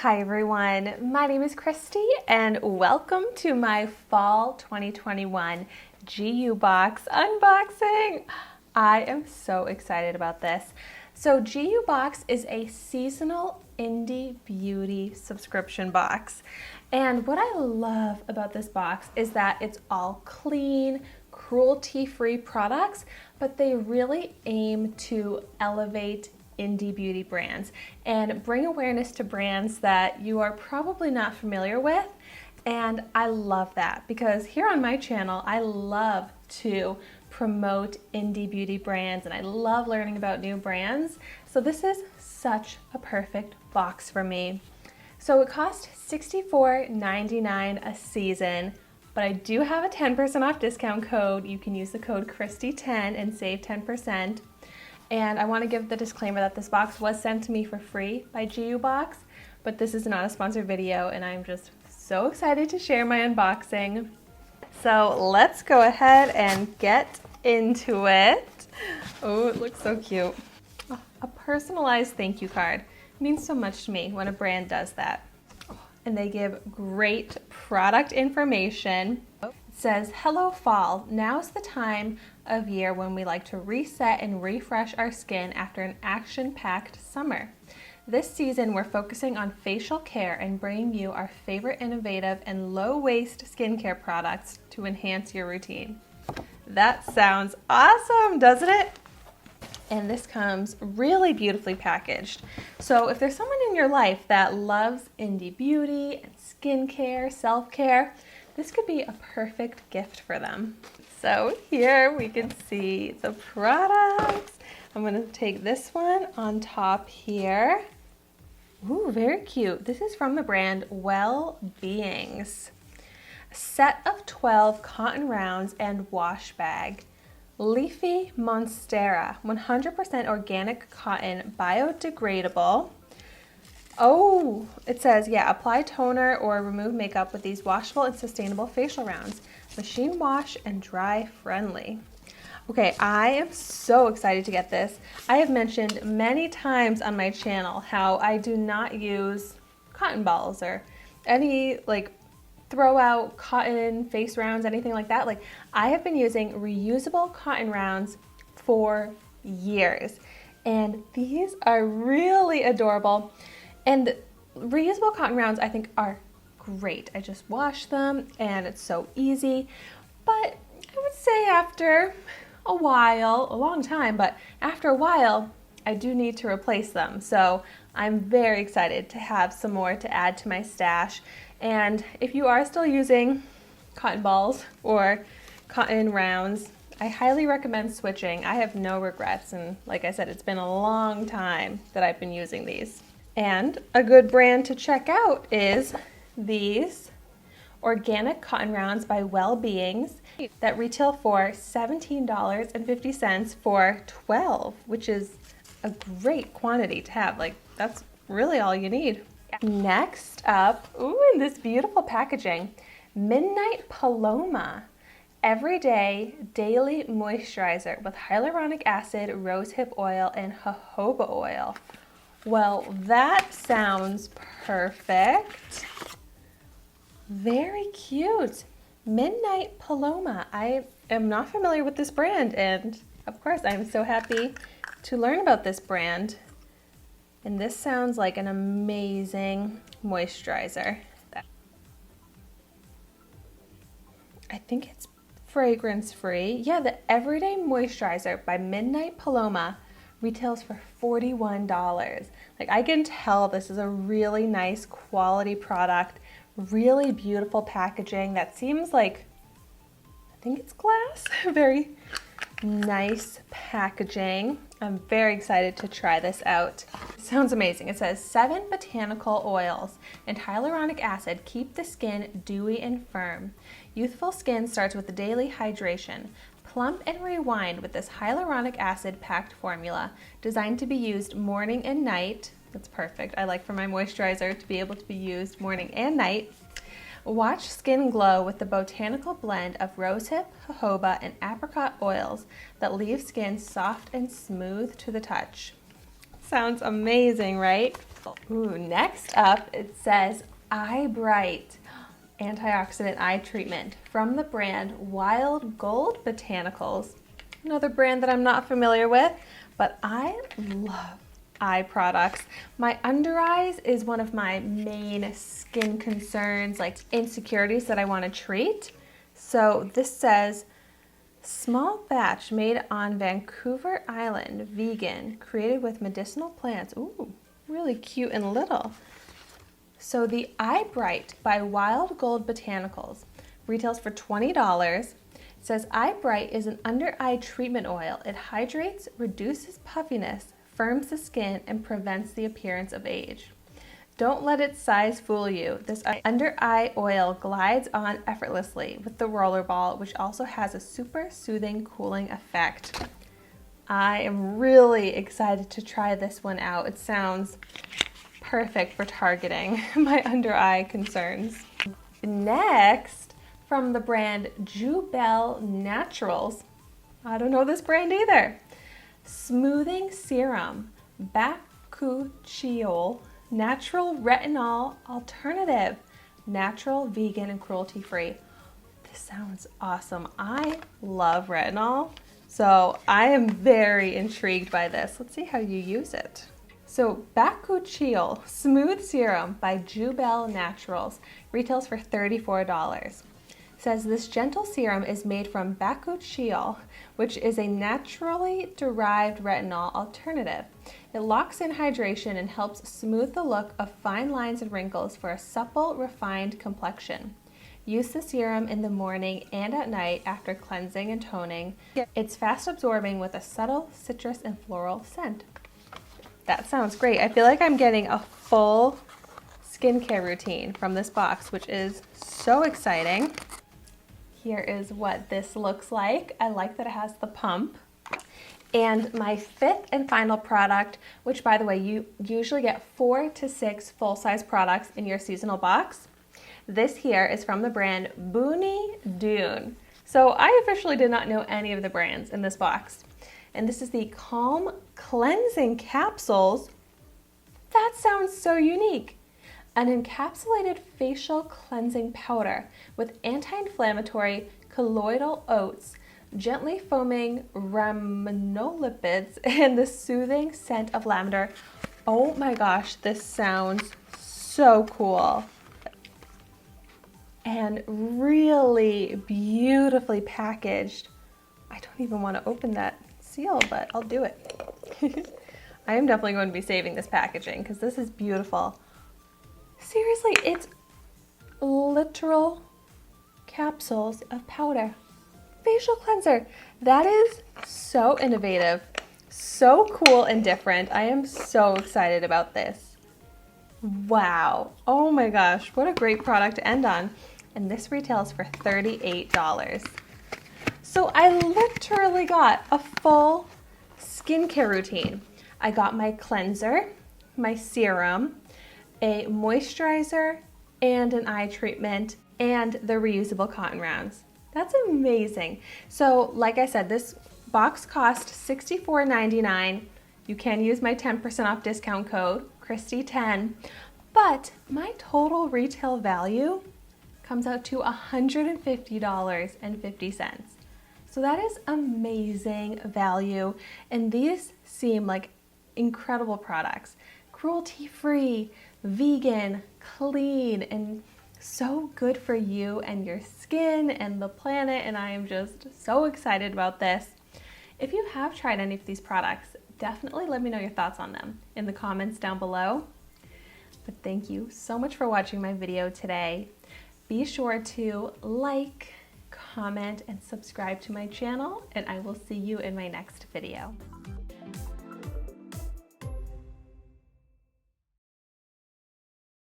Hi everyone, my name is Christy and welcome to my Fall 2021 Jiyubox unboxing. I am so excited about this. So Jiyubox is a seasonal indie beauty subscription box. And what I love about this box is that it's all clean, cruelty-free products, but they really aim to elevate indie beauty brands and bring awareness to brands that you are probably not familiar with. And I love that because here on my channel, I love to promote indie beauty brands and I love learning about new brands. So this is such a perfect box for me. So it cost $64.99 a season, but I do have a 10% off discount code. You can use the code Christy10 and save 10%. And I want to give the disclaimer that this box was sent to me for free by Jiyubox, but this is not a sponsored video and I'm just so excited to share my unboxing. So let's go ahead and get into it. Oh, it looks so cute. Oh, a personalized thank you card means so much to me when a brand does that. And they give great product information. It says, "Hello fall, now's the time of year when we like to reset and refresh our skin after an action-packed summer. This season we're focusing on facial care and bringing you our favorite innovative and low-waste skincare products to enhance your routine." That sounds awesome, doesn't it? And this comes really beautifully packaged. So if there's someone in your life that loves indie beauty and skincare, self-care, this could be a perfect gift for them. So here we can see the products. I'm gonna take this one on top here. Ooh, very cute. This is from the brand Well-Beings. A set of 12 cotton rounds and wash bag. Leafy Monstera, 100% organic cotton, biodegradable. Oh, it says, yeah, apply toner or remove makeup with these washable and sustainable facial rounds. Machine wash and dry friendly. Okay, I am so excited to get this. I have mentioned many times on my channel how I do not use cotton balls or any like throw out cotton face rounds, anything like that. Like I have been using reusable cotton rounds for years and these are really adorable. And reusable cotton rounds I think are great. I just wash them and it's so easy. But I would say after a while, a long time, but after a while, I do need to replace them. So I'm very excited to have some more to add to my stash. And if you are still using cotton balls or cotton rounds, I highly recommend switching. I have no regrets. And like I said, it's been a long time that I've been using these. And a good brand to check out is these organic cotton rounds by Well-Beings that retail for $17.50 for 12, which is a great quantity to have. Like that's really all you need. Next up, ooh, in this beautiful packaging, Midnight Paloma Everyday Daily Moisturizer with hyaluronic acid, rosehip oil, and jojoba oil. Well, that sounds perfect. Very cute. Midnight Paloma. I am not familiar with this brand, and of course I'm so happy to learn about this brand. And this sounds like an amazing moisturizer. I think it's fragrance free. Yeah, the Everyday Moisturizer by Midnight Paloma retails for $41. Like I can tell this is a really nice quality product, really beautiful packaging that seems like, I think it's glass, very nice packaging. I'm very excited to try this out. It sounds amazing. It says 7 botanical oils and hyaluronic acid keep the skin dewy and firm. Youthful skin starts with the daily hydration. Plump and rewind with this hyaluronic acid packed formula designed to be used morning and night. That's perfect. I like for my moisturizer to be able to be used morning and night. Watch skin glow with the botanical blend of rosehip, jojoba, and apricot oils that leave skin soft and smooth to the touch. Sounds amazing, right? Ooh, next up, it says Eye Bright Antioxidant Eye Treatment from the brand Wild Gold Botanicals. Another brand that I'm not familiar with, but I love eye products. My under eyes is one of my main skin concerns, like insecurities that I want to treat. So this says, small batch made on Vancouver Island, vegan, created with medicinal plants. Ooh, really cute and little. So the Eye Bright by Wild Gold Botanicals retails for $20. It says Eye Bright is an under eye treatment oil. It hydrates, reduces puffiness, firms the skin, and prevents the appearance of age. Don't let its size fool you. This under eye oil glides on effortlessly with the roller ball, which also has a super soothing, cooling effect. I am really excited to try this one out. It sounds perfect for targeting my under eye concerns. Next, from the brand Jiyubox Naturals. I don't know this brand either. Smoothing Serum, Bakuchiol, Natural Retinol Alternative, natural, vegan, and cruelty-free. This sounds awesome. I love retinol, so I am very intrigued by this. Let's see how you use it. So Bakuchiol Smooth Serum by Jiyubox Naturals retails for $34. Says this gentle serum is made from Bakuchiol, which is a naturally derived retinol alternative. It locks in hydration and helps smooth the look of fine lines and wrinkles for a supple, refined complexion. Use the serum in the morning and at night after cleansing and toning. It's fast absorbing with a subtle citrus and floral scent. That sounds great. I feel like I'm getting a full skincare routine from this box, which is so exciting. Here is what this looks like. I like that it has the pump. And my fifth and final product, which by the way, you usually get 4 to 6 full-size products in your seasonal box. This here is from the brand Boony Dune. So I officially did not know any of the brands in this box. And this is the Calm Cleansing Capsules. That sounds so unique. An encapsulated facial cleansing powder with anti-inflammatory colloidal oats, gently foaming rhamnolipids, and the soothing scent of lavender. Oh my gosh, this sounds so cool. And really beautifully packaged. I don't even want to open that seal, but I'll do it. I am definitely going to be saving this packaging because this is beautiful. Seriously, it's literal capsules of powder. Facial cleanser. That is so innovative, so cool and different. I am so excited about this. Wow. Oh my gosh, what a great product to end on. And this retails for $38. So I literally got a full skincare routine. I got my cleanser, my serum, a moisturizer, and an eye treatment, and the reusable cotton rounds. That's amazing. So like I said, this box cost $64.99. You can use my 10% off discount code, Christy10, but my total retail value comes out to $150.50. So that is amazing value, and these seem like incredible products. Cruelty-free, vegan, clean, and so good for you and your skin and the planet, and I am just so excited about this. If you have tried any of these products, definitely let me know your thoughts on them in the comments down below. But thank you so much for watching my video today. Be sure to like, comment, and subscribe to my channel, and I will see you in my next video.